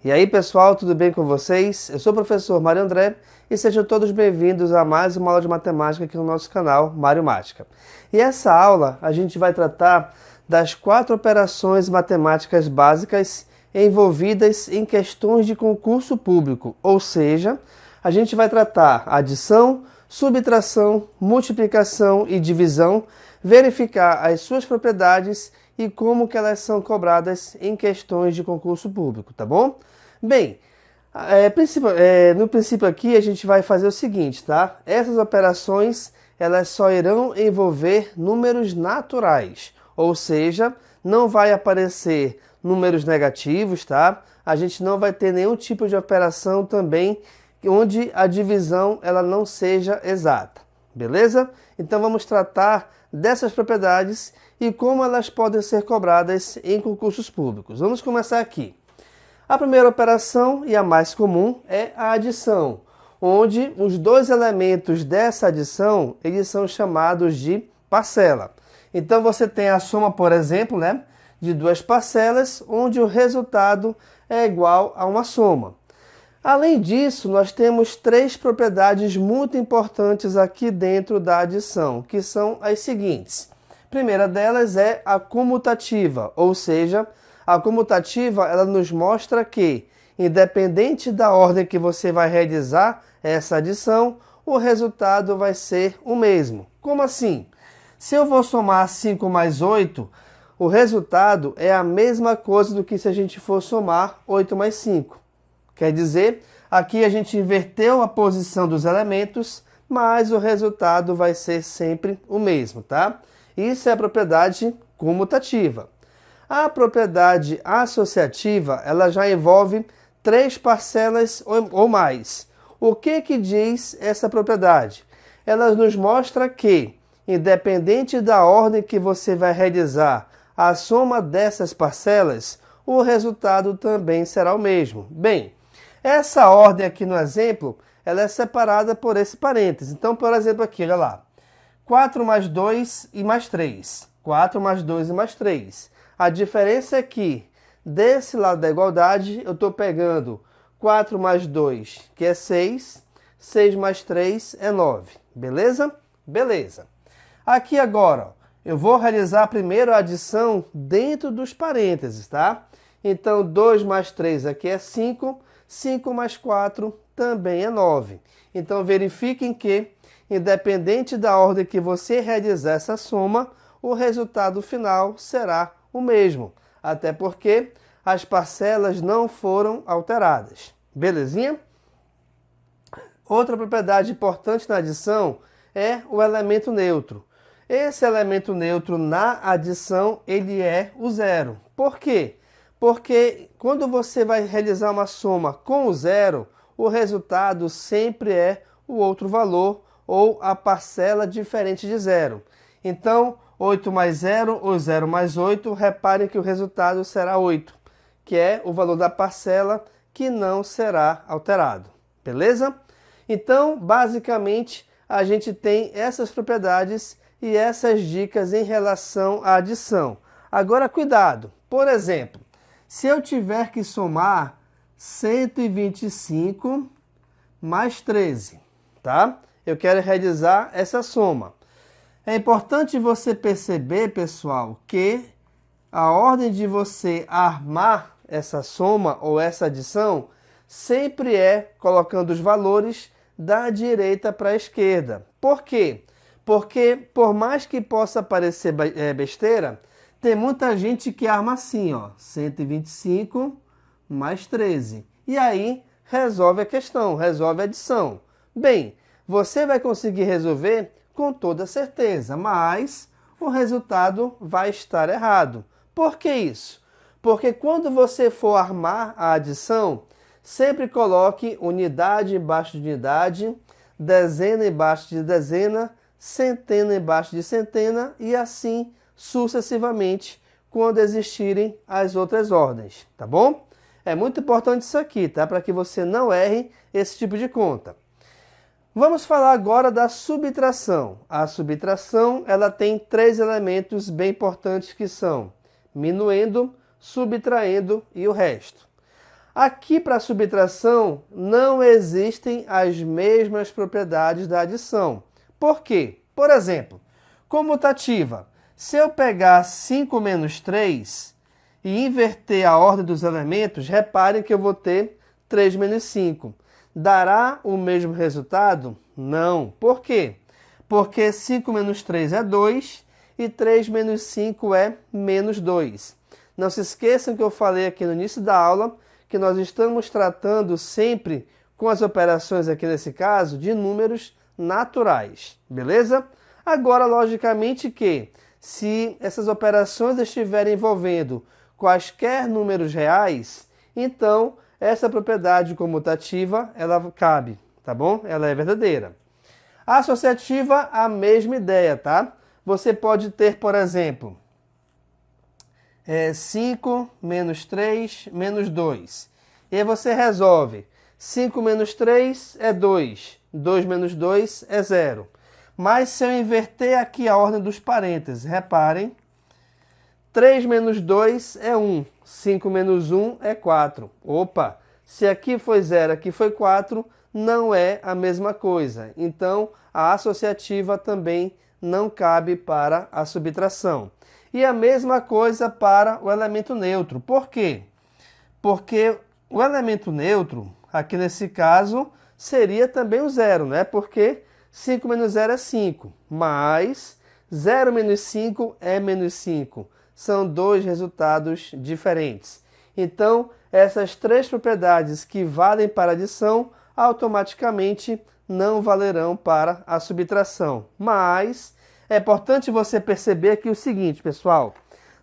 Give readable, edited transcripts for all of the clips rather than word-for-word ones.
E aí pessoal, tudo bem com vocês? Eu sou o professor Mário André e sejam todos bem-vindos a mais uma aula de matemática aqui no nosso canal Mário Mática. E essa aula a gente vai tratar das 4 operações matemáticas básicas envolvidas em questões de concurso público, ou seja, a gente vai tratar adição, subtração, multiplicação e divisão, verificar as suas propriedades e como que elas são cobradas em questões de concurso público, tá bom? Bem, no princípio aqui a gente vai fazer o seguinte, tá? Essas operações, elas só irão envolver números naturais, ou seja, não vai aparecer números negativos, tá? A gente não vai ter nenhum tipo de operação também onde a divisão ela não seja exata, beleza? Então vamos tratar dessas propriedades e como elas podem ser cobradas em concursos públicos. Vamos começar aqui. A primeira operação, e a mais comum, é a adição, onde os dois elementos dessa adição, eles são chamados de parcela. Então você tem a soma, por exemplo, de duas parcelas, onde o resultado é igual a uma soma. Além disso, nós temos 3 propriedades muito importantes aqui dentro da adição, que são as seguintes. A primeira delas é a comutativa, ou seja, a comutativa ela nos mostra que, independente da ordem que você vai realizar essa adição, o resultado vai ser o mesmo. Como assim? Se eu vou somar 5 mais 8, o resultado é a mesma coisa do que se a gente for somar 8 mais 5. Quer dizer, aqui a gente inverteu a posição dos elementos, mas o resultado vai ser sempre o mesmo, tá? Isso é a propriedade comutativa. A propriedade associativa, ela já envolve 3 parcelas ou mais. O que diz essa propriedade? Ela nos mostra que, independente da ordem que você vai realizar a soma dessas parcelas, o resultado também será o mesmo. Bem, essa ordem aqui no exemplo, ela é separada por esse parênteses. Então, por exemplo, aqui, olha lá. 4 mais 2 e mais 3. 4 mais 2 e mais 3. A diferença é que, desse lado da igualdade, eu estou pegando 4 mais 2, que é 6. 6 mais 3 é 9. Beleza? Beleza. Aqui agora, eu vou realizar primeiro a adição dentro dos parênteses, tá? Então, 2 mais 3 aqui é 5. 5 mais 4 também é 9. Então, verifiquem que, independente da ordem que você realizar essa soma, o resultado final será o mesmo. Até porque as parcelas não foram alteradas. Belezinha? Outra propriedade importante na adição é o elemento neutro. Esse elemento neutro na adição, ele é o zero. Por quê? Porque quando você vai realizar uma soma com o zero, o resultado sempre é o outro valor ou a parcela diferente de zero. Então, 8 mais 0 ou 0 mais 8, reparem que o resultado será 8, que é o valor da parcela que não será alterado. Beleza? Então, basicamente, a gente tem essas propriedades e essas dicas em relação à adição. Agora, cuidado. Por exemplo, se eu tiver que somar 125 mais 13, tá? Eu quero realizar essa soma. É importante você perceber, pessoal, que a ordem de você armar essa soma ou essa adição sempre é colocando os valores da direita para a esquerda. Por quê? Porque, por mais que possa parecer besteira, tem muita gente que arma assim, ó, 125 mais 13. E aí, resolve a questão, resolve a adição. Bem, você vai conseguir resolver com toda certeza, mas o resultado vai estar errado. Por que isso? Porque quando você for armar a adição, sempre coloque unidade embaixo de unidade, dezena embaixo de dezena, centena embaixo de centena e assim sucessivamente quando existirem as outras ordens, tá bom? É muito importante isso aqui, tá? Para que você não erre esse tipo de conta. Vamos falar agora da subtração. A subtração, ela tem 3 elementos bem importantes que são minuendo, subtraindo e o resto. Aqui para a subtração não existem as mesmas propriedades da adição. Por quê? Por exemplo, comutativa. Se eu pegar 5 menos 3 e inverter a ordem dos elementos, reparem que eu vou ter 3 menos 5. Dará o mesmo resultado? Não. Por quê? Porque 5 menos 3 é 2 e 3 menos 5 é menos 2. Não se esqueçam que eu falei aqui no início da aula que nós estamos tratando sempre, com as operações aqui nesse caso, de números naturais, beleza? Agora, logicamente que, se essas operações estiverem envolvendo quaisquer números reais, então essa propriedade comutativa, ela cabe, tá bom? Ela é verdadeira. A associativa, a mesma ideia, tá? Você pode ter, por exemplo, 5 menos 3 menos 2. E aí você resolve. 5 menos 3 é 2. 2 menos 2 é 0. Mas se eu inverter aqui a ordem dos parênteses, reparem, 3 menos 2 é 1. 5 menos 1 é 4. Opa! Se aqui foi 0, aqui foi 4, não é a mesma coisa. Então, a associativa também não cabe para a subtração. E a mesma coisa para o elemento neutro. Por quê? Porque o elemento neutro, aqui nesse caso, seria também o zero, né? Porque 5 menos 0 é 5, mas 0 menos 5 é menos 5. São dois resultados diferentes. Então, essas três propriedades que valem para a adição, automaticamente não valerão para a subtração. Mas é importante você perceber aqui o seguinte, pessoal.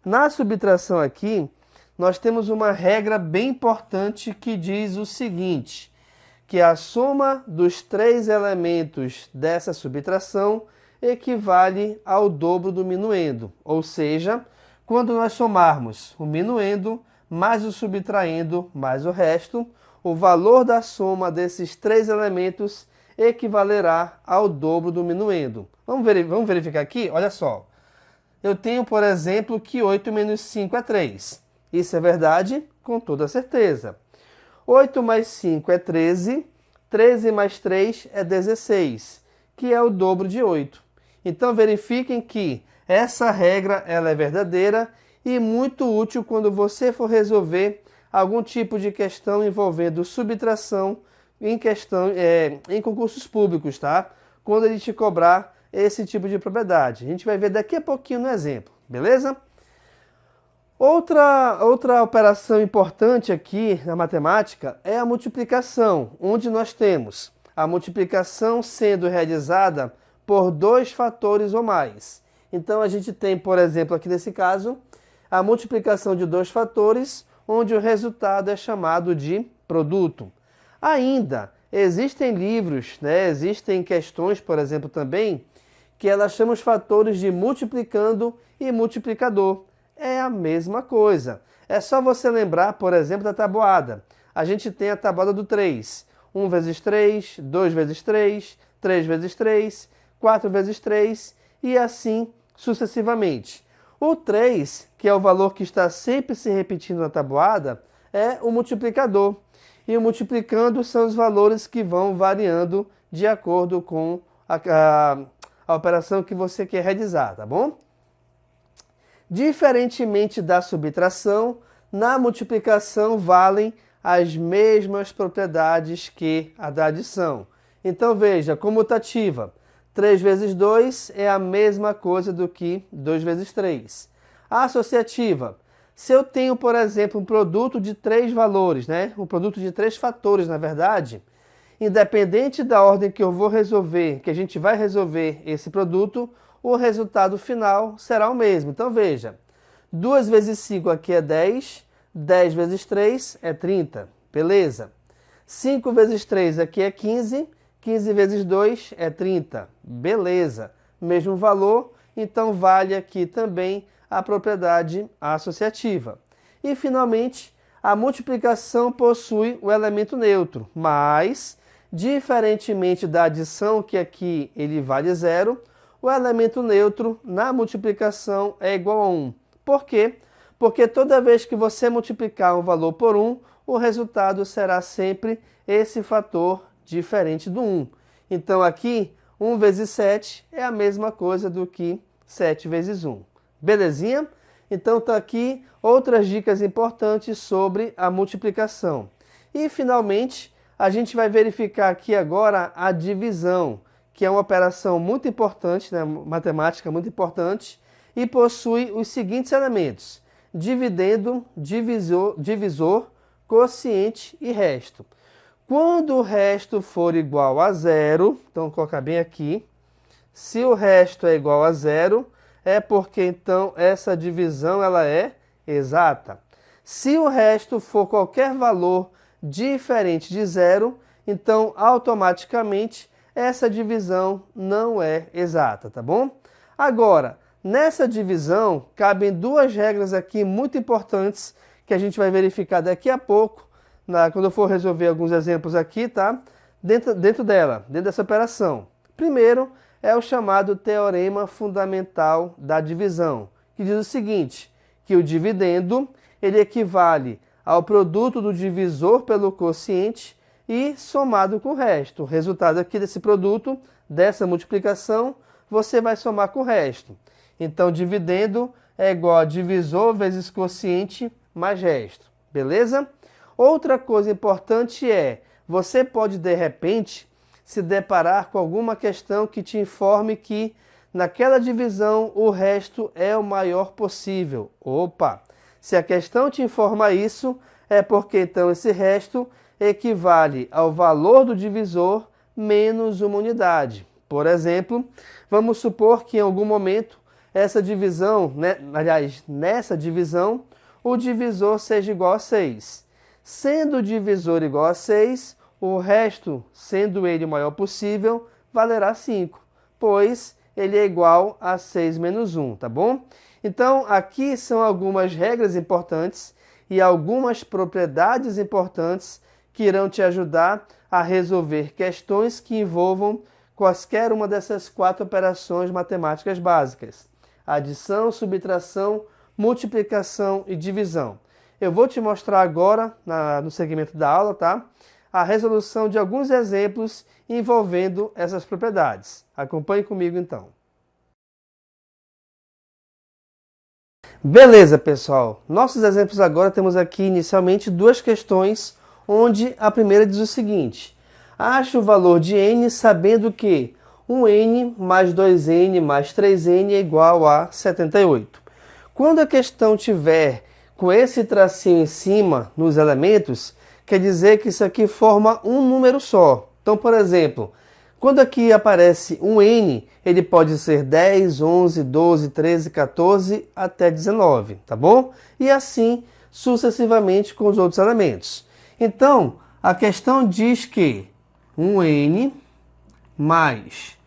Na subtração aqui, nós temos uma regra bem importante que diz o seguinte, que a soma dos três elementos dessa subtração equivale ao dobro do minuendo. Ou seja, quando nós somarmos o minuendo mais o subtraendo mais o resto, o valor da soma desses três elementos equivalerá ao dobro do minuendo. Vamos verificar aqui? Olha só. Eu tenho, por exemplo, que 8 menos 5 é 3. Isso é verdade? Com toda certeza. 8 mais 5 é 13. 13 mais 3 é 16, que é o dobro de 8. Então, verifiquem que essa regra ela é verdadeira e muito útil quando você for resolver algum tipo de questão envolvendo subtração em concursos públicos, tá? Quando ele te cobrar esse tipo de propriedade. A gente vai ver daqui a pouquinho no exemplo, beleza? Outra operação importante aqui na matemática é a multiplicação, onde nós temos a multiplicação sendo realizada por dois fatores ou mais. Então, a gente tem, por exemplo, aqui nesse caso, a multiplicação de dois fatores, onde o resultado é chamado de produto. Ainda, existem livros, existem questões, por exemplo, também, que elas chamam os fatores de multiplicando e multiplicador. É a mesma coisa. É só você lembrar, por exemplo, da tabuada. A gente tem a tabuada do 3. 1 vezes 3, 2 vezes 3, 3 vezes 3, 4 vezes 3 e assim sucessivamente. O 3, que é o valor que está sempre se repetindo na tabuada, é o multiplicador. E o multiplicando são os valores que vão variando de acordo com a operação que você quer realizar, tá bom? Diferentemente da subtração, na multiplicação valem as mesmas propriedades que a da adição. Então veja, comutativa, 3 vezes 2 é a mesma coisa do que 2 vezes 3. Associativa, se eu tenho, por exemplo, um produto de três valores, um produto de três fatores, na verdade, independente da ordem que eu vou resolver, que a gente vai resolver esse produto, o resultado final será o mesmo. Então veja, 2 vezes 5 aqui é 10, 10 vezes 3 é 30, beleza? 5 vezes 3 aqui é 15, 15 vezes 2 é 30, beleza? Mesmo valor, então vale aqui também a propriedade associativa. E finalmente, a multiplicação possui o elemento neutro, mas, diferentemente da adição, que aqui ele vale 0, o elemento neutro na multiplicação é igual a 1. Por quê? Porque toda vez que você multiplicar um valor por 1, o resultado será sempre esse fator diferente do 1. Então aqui, 1 vezes 7 é a mesma coisa do que 7 vezes 1. Belezinha? Então está aqui outras dicas importantes sobre a multiplicação. E finalmente, a gente vai verificar aqui agora a divisão, que é uma operação muito importante, né? Matemática muito importante, e possui os seguintes elementos: dividendo, divisor, quociente e resto. Quando o resto for igual a zero, então vou colocar bem aqui, se o resto é igual a zero, é porque então essa divisão ela é exata. Se o resto for qualquer valor diferente de zero, então automaticamente essa divisão não é exata, tá bom? Agora, nessa divisão, cabem duas regras aqui muito importantes que a gente vai verificar daqui a pouco, quando eu for resolver alguns exemplos aqui, tá? Dentro dessa operação. Primeiro, é o chamado teorema fundamental da divisão, que diz o seguinte, que o dividendo ele equivale ao produto do divisor pelo quociente e somado com o resto. O resultado aqui desse produto, dessa multiplicação, você vai somar com o resto. Então, dividendo é igual a divisor vezes quociente mais resto. Beleza? Outra coisa importante é, você pode, de repente, se deparar com alguma questão que te informe que naquela divisão o resto é o maior possível. Opa! Se a questão te informa isso, é porque então esse resto equivale ao valor do divisor menos uma unidade. Por exemplo, vamos supor que em algum momento essa divisão, nessa divisão, o divisor seja igual a 6. Sendo o divisor igual a 6, o resto, sendo ele o maior possível, valerá 5, pois ele é igual a 6 menos 1, tá bom? Então, aqui são algumas regras importantes e algumas propriedades importantes que irão te ajudar a resolver questões que envolvam quaisquer uma dessas 4 operações matemáticas básicas: adição, subtração, multiplicação e divisão. Eu vou te mostrar agora, no segmento da aula, tá? A resolução de alguns exemplos envolvendo essas propriedades. Acompanhe comigo então. Beleza, pessoal. Nossos exemplos agora temos aqui inicialmente duas questões, onde a primeira diz o seguinte: ache o valor de n sabendo que 1n mais 2n mais 3n é igual a 78. Quando a questão tiver com esse tracinho em cima nos elementos, quer dizer que isso aqui forma um número só. Então, por exemplo, quando aqui aparece um n, ele pode ser 10, 11, 12, 13, 14 até 19, tá bom? E assim sucessivamente com os outros elementos. Então, a questão diz que 1n mais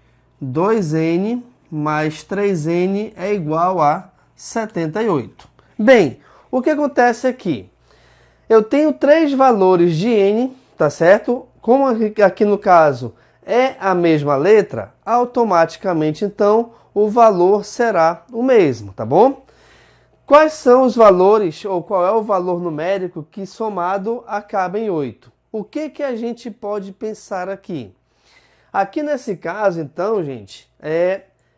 2n mais 3n é igual a 78. Bem, o que acontece aqui? Eu tenho 3 valores de n, tá certo? Como aqui no caso é a mesma letra, automaticamente então o valor será o mesmo, tá bom? Quais são os valores, ou qual é o valor numérico que somado acaba em 8? O que a gente pode pensar aqui? Aqui nesse caso, então, gente,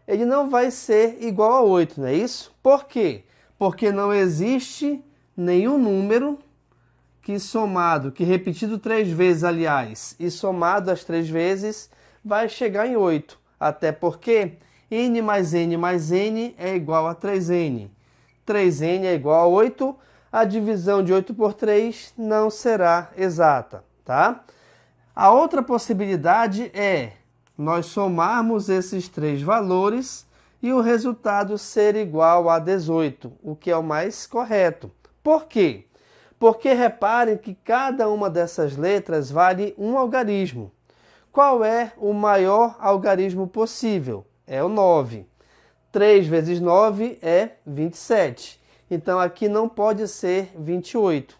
ele não vai ser igual a 8, não é isso? Por quê? Porque não existe nenhum número que repetido 3 vezes, aliás, e somado as 3 vezes, vai chegar em 8. Até porque n mais n mais n é igual a 3n. 3n é igual a 8, a divisão de 8 por 3 não será exata, tá? A outra possibilidade é nós somarmos esses 3 valores e o resultado ser igual a 18, o que é o mais correto. Por quê? Porque reparem que cada uma dessas letras vale um algarismo. Qual é o maior algarismo possível? É o 9. 3 vezes 9 é 27. Então aqui não pode ser 28.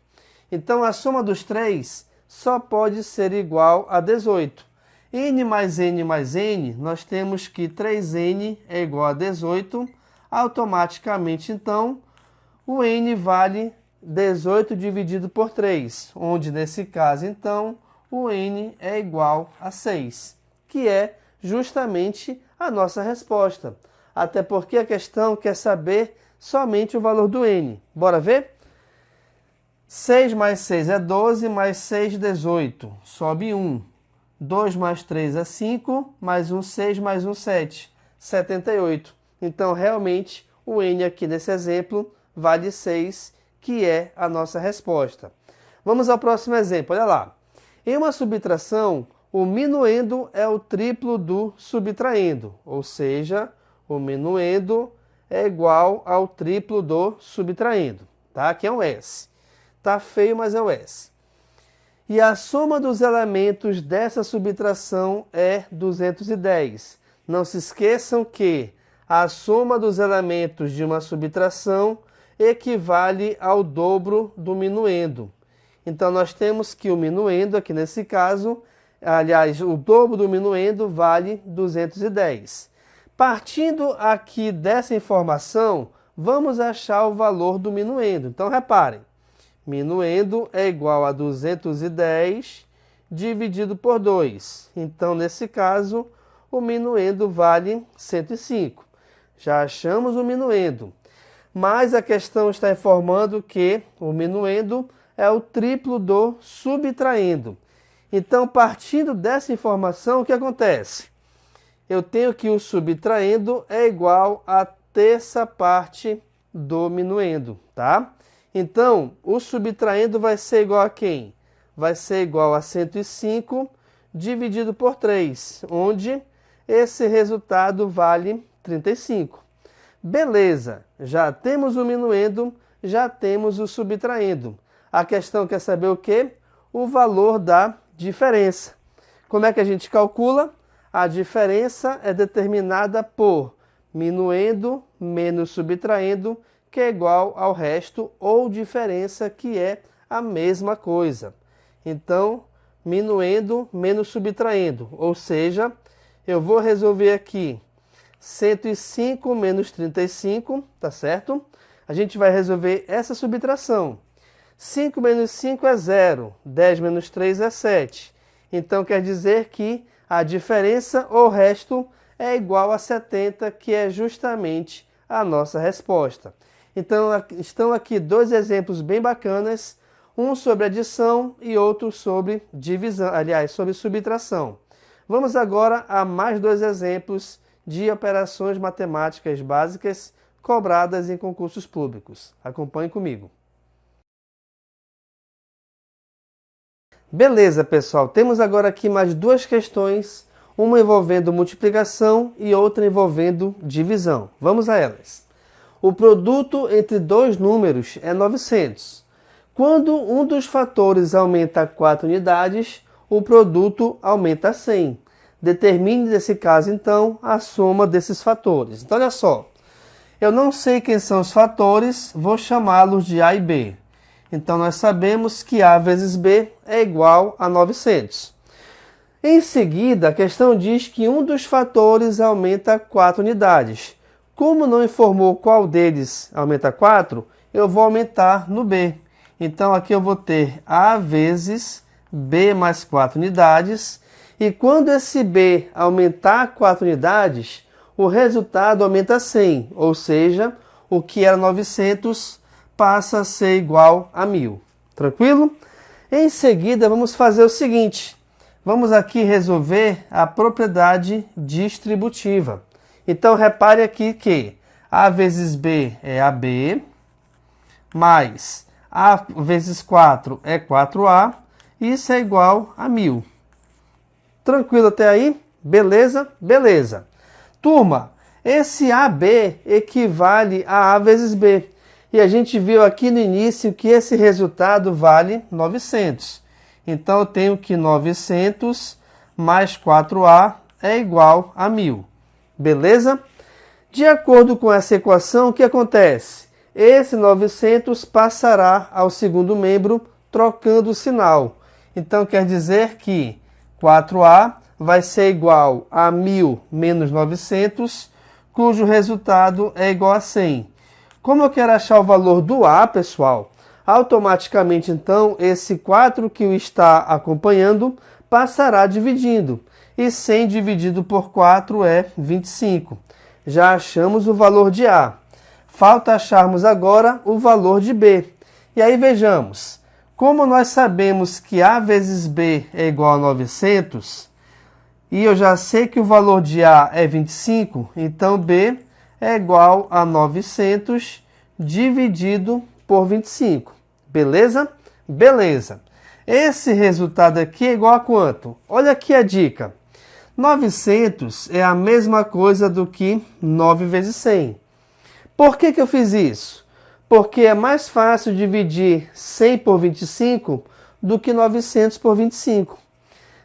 Então a soma dos 3 só pode ser igual a 18. n mais n, nós temos que 3n é igual a 18. Automaticamente, então, o n vale 18 dividido por 3, onde nesse caso, então, o n é igual a 6, que é justamente a nossa resposta. Até porque a questão quer saber somente o valor do n. Bora ver? 6 mais 6 é 12, mais 6, 18. Sobe 1. 2 mais 3 é 5, mais 1, 6, mais 1, 7. 78. Então, realmente, o n aqui nesse exemplo vale 6, que é a nossa resposta. Vamos ao próximo exemplo, olha lá. Em uma subtração, o minuendo é o triplo do subtraendo, ou seja, o minuendo é igual ao triplo do subtraendo, tá? Aqui é um S. Tá feio, mas é o S. E a soma dos elementos dessa subtração é 210. Não se esqueçam que a soma dos elementos de uma subtração equivale ao dobro do minuendo. Então, nós temos que o minuendo, aqui nesse caso, aliás, o dobro do minuendo vale 210. Partindo aqui dessa informação, vamos achar o valor do minuendo. Então, reparem, minuendo é igual a 210 dividido por 2. Então, nesse caso, o minuendo vale 105. Já achamos o minuendo. Mas a questão está informando que o minuendo é o triplo do subtraendo. Então, partindo dessa informação, o que acontece? Eu tenho que o subtraendo é igual a terça parte do minuendo, tá? Então, o subtraendo vai ser igual a quem? Vai ser igual a 105 dividido por 3, onde esse resultado vale 35. Beleza, já temos o minuendo, já temos o subtraendo. A questão quer saber o quê? O valor da diferença. Como é que a gente calcula? A diferença é determinada por minuendo menos subtraendo, que é igual ao resto, ou diferença, que é a mesma coisa. Então, minuendo menos subtraendo, ou seja, eu vou resolver aqui 105 menos 35, tá certo? A gente vai resolver essa subtração. 5 menos 5 é 0, 10 menos 3 é 7. Então, quer dizer que a diferença ou resto é igual a 70, que é justamente a nossa resposta. Então, estão aqui dois exemplos bem bacanas, um sobre adição e outro sobre divisão, aliás, sobre subtração. Vamos agora a mais dois exemplos de operações matemáticas básicas cobradas em concursos públicos. Acompanhe comigo. Beleza, pessoal. Temos agora aqui mais duas questões, uma envolvendo multiplicação e outra envolvendo divisão. Vamos a elas. O produto entre dois números é 900. Quando um dos fatores aumenta 4 unidades, o produto aumenta 100. Determine, nesse caso, então, a soma desses fatores. Então, olha só. Eu não sei quem são os fatores, vou chamá-los de A e B. Então, nós sabemos que A vezes B é igual a 900. Em seguida, a questão diz que um dos fatores aumenta 4 unidades. Como não informou qual deles aumenta 4, eu vou aumentar no B. Então, aqui eu vou ter A vezes B mais 4 unidades. E quando esse B aumentar 4 unidades, o resultado aumenta 100, ou seja, o que era 900 passa a ser igual a 1000. Tranquilo? Em seguida, vamos fazer o seguinte. Vamos aqui resolver a propriedade distributiva. Então, repare aqui que A vezes B é AB, mais A vezes 4 é 4A, isso é igual a 1000. Tranquilo até aí? Beleza? Beleza. Turma, esse AB equivale a A vezes B. E a gente viu aqui no início que esse resultado vale 900. Então, eu tenho que 900 mais 4A é igual a 1000. Beleza? De acordo com essa equação, o que acontece? Esse 900 passará ao segundo membro trocando o sinal. Então, quer dizer que 4A vai ser igual a 1000 menos 900, cujo resultado é igual a 100. Como eu quero achar o valor do A, pessoal, Automaticamente, então, esse 4 que o está acompanhando passará dividindo. E 100 dividido por 4 é 25. Já achamos o valor de A. Falta acharmos agora o valor de B. E aí vejamos, como nós sabemos que A vezes B é igual a 900, e eu já sei que o valor de A é 25, então B é igual a 900 dividido por 25. Beleza? Beleza. Esse resultado aqui é igual a quanto? Olha aqui a dica. 900 é a mesma coisa do que 9 vezes 100. Por que eu fiz isso? Porque é mais fácil dividir 100 por 25 do que 900 por 25.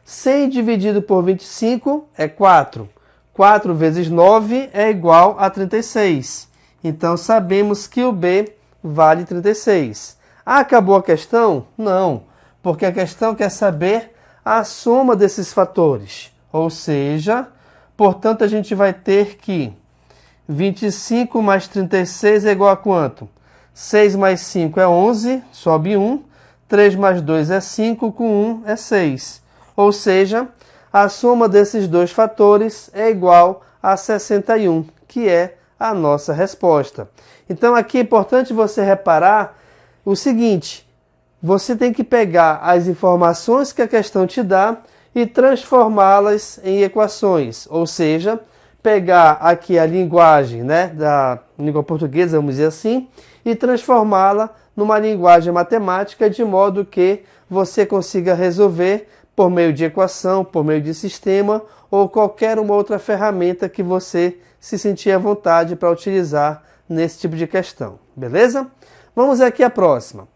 100 dividido por 25 é 4. 4 vezes 9 é igual a 36. Então, sabemos que o B vale 36. Acabou a questão? Não, porque a questão quer saber a soma desses fatores. Ou seja, portanto, a gente vai ter que 25 mais 36 é igual a quanto? 6 mais 5 é 11, sobe 1. 3 mais 2 é 5, com 1 é 6. Ou seja, a soma desses dois fatores é igual a 61, que é a nossa resposta. Então, aqui é importante você reparar o seguinte: você tem que pegar as informações que a questão te dá e transformá-las em equações, ou seja, pegar aqui a linguagem, da língua portuguesa, vamos dizer assim, e transformá-la numa linguagem matemática de modo que você consiga resolver por meio de equação, por meio de sistema ou qualquer uma outra ferramenta que você se sentir à vontade para utilizar nesse tipo de questão, beleza? Vamos aqui à próxima.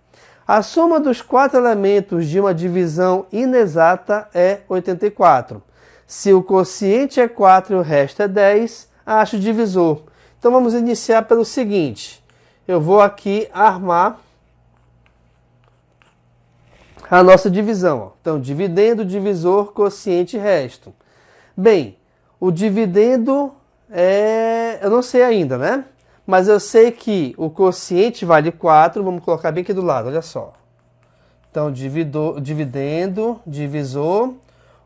A soma dos 4 elementos de uma divisão inexata é 84. Se o quociente é 4 e o resto é 10, ache o divisor. Então vamos iniciar pelo seguinte. Eu vou aqui armar a nossa divisão. Então, dividendo, divisor, quociente e resto. Bem, o dividendo eu não sei ainda, né? Mas eu sei que o quociente vale 4, vamos colocar bem aqui do lado, olha só. Então, dividendo, divisor,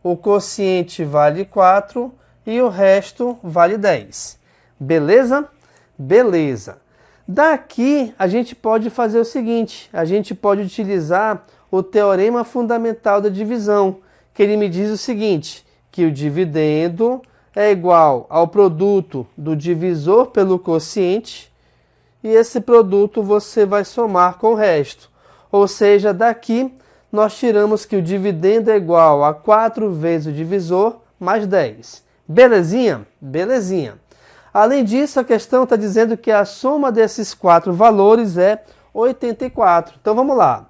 o quociente vale 4 e o resto vale 10. Beleza? Beleza. Daqui, a gente pode fazer o seguinte, a gente pode utilizar o teorema fundamental da divisão, que ele me diz o seguinte, que o dividendo é igual ao produto do divisor pelo quociente e esse produto você vai somar com o resto. Ou seja, daqui nós tiramos que o dividendo é igual a 4 vezes o divisor mais 10. Belezinha? Belezinha. Além disso, a questão está dizendo que a soma desses 4 valores é 84. Então vamos lá.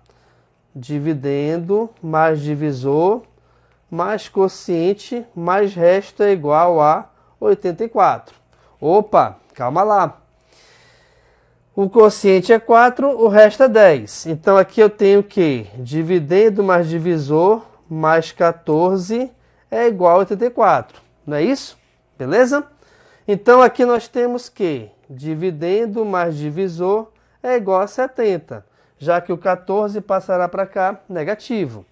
Dividendo mais divisor mais quociente mais resto é igual a 84. Opa, calma lá. O quociente é 4, o resto é 10. Então aqui eu tenho que dividendo mais divisor mais 14 é igual a 84. Não é isso? Beleza? Então aqui nós temos que dividendo mais divisor é igual a 70, já que o 14 passará para cá negativo.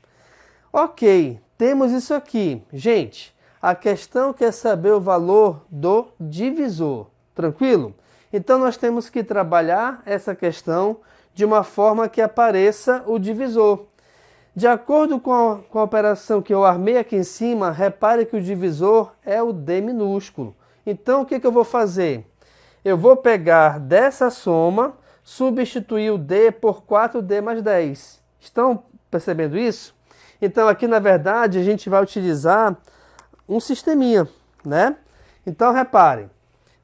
Ok, temos isso aqui. Gente, a questão quer saber o valor do divisor. Tranquilo? Então nós temos que trabalhar essa questão de uma forma que apareça o divisor. De acordo com a operação que eu armei aqui em cima, repare que o divisor é o D minúsculo. Então o que eu vou fazer? Eu vou pegar dessa soma, substituir o D por 4D mais 10. Estão percebendo isso? Então aqui na verdade a gente vai utilizar um sisteminha, né? Então reparem,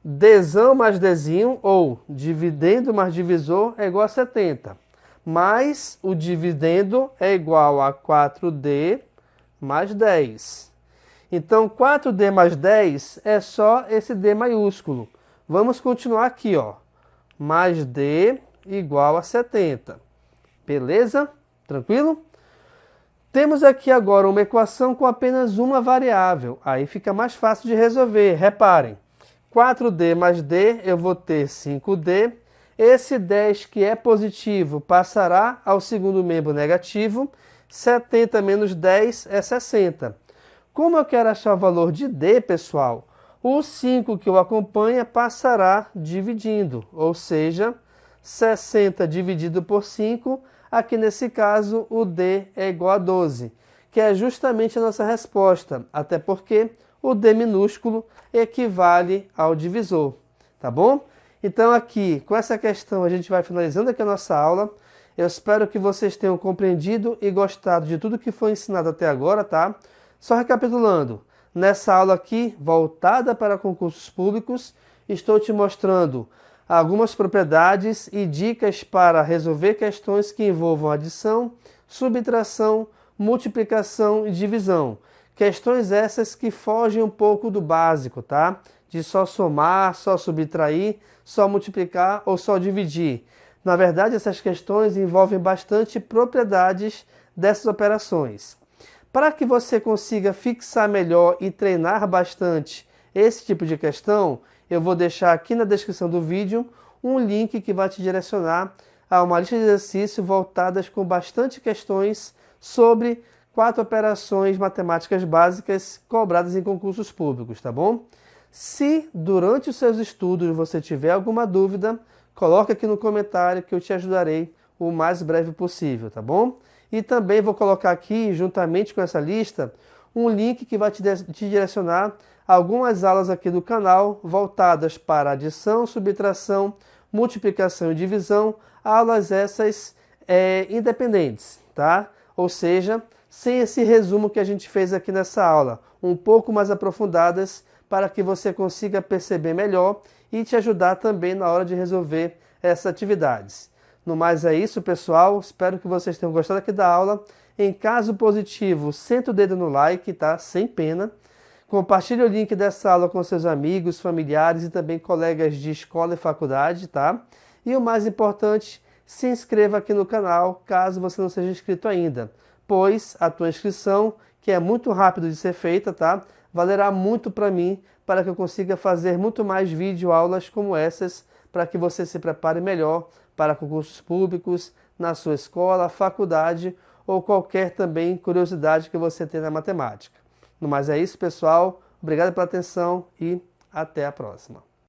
Dzão mais Dzinho, ou dividendo mais divisor, é igual a 70. Mais o dividendo é igual a 4D mais 10. Então 4D mais 10 é só esse D maiúsculo. Vamos continuar aqui, ó. Mais D igual a 70. Beleza? Tranquilo? Temos aqui agora uma equação com apenas uma variável. Aí fica mais fácil de resolver. Reparem, 4D mais D, eu vou ter 5D. Esse 10 que é positivo passará ao segundo membro negativo. 70 menos 10 é 60. Como eu quero achar o valor de D, pessoal, o 5 que o acompanha passará dividindo, ou seja, 60 dividido por 5, aqui nesse caso o D é igual a 12, que é justamente a nossa resposta, até porque o D minúsculo equivale ao divisor, tá bom? Então aqui, com essa questão, a gente vai finalizando aqui a nossa aula. Eu espero que vocês tenham compreendido e gostado de tudo que foi ensinado até agora, tá? Só recapitulando, nessa aula aqui, voltada para concursos públicos, estou te mostrando algumas propriedades e dicas para resolver questões que envolvam adição, subtração, multiplicação e divisão. Questões essas que fogem um pouco do básico, tá? De só somar, só subtrair, só multiplicar ou só dividir. Na verdade, essas questões envolvem bastante propriedades dessas operações. Para que você consiga fixar melhor e treinar bastante esse tipo de questão, eu vou deixar aqui na descrição do vídeo um link que vai te direcionar a uma lista de exercícios voltadas com bastante questões sobre 4 operações matemáticas básicas cobradas em concursos públicos, tá bom? Se durante os seus estudos você tiver alguma dúvida, coloque aqui no comentário que eu te ajudarei o mais breve possível, tá bom? E também vou colocar aqui, juntamente com essa lista, um link que vai te direcionar a algumas aulas aqui do canal voltadas para adição, subtração, multiplicação e divisão, aulas essas independentes, tá? Ou seja, sem esse resumo que a gente fez aqui nessa aula, um pouco mais aprofundadas para que você consiga perceber melhor e te ajudar também na hora de resolver essas atividades. No mais é isso, pessoal. Espero que vocês tenham gostado aqui da aula. Em caso positivo, senta o dedo no like, tá? Sem pena. Compartilhe o link dessa aula com seus amigos, familiares e também colegas de escola e faculdade, tá? E o mais importante, se inscreva aqui no canal, caso você não seja inscrito ainda, pois a tua inscrição, que é muito rápido de ser feita, tá? Valerá muito para mim, para que eu consiga fazer muito mais videoaulas como essas, para que você se prepare melhor para concursos públicos, na sua escola, faculdade ou qualquer também curiosidade que você tenha na matemática. No mais é isso, pessoal. Obrigado pela atenção e até a próxima.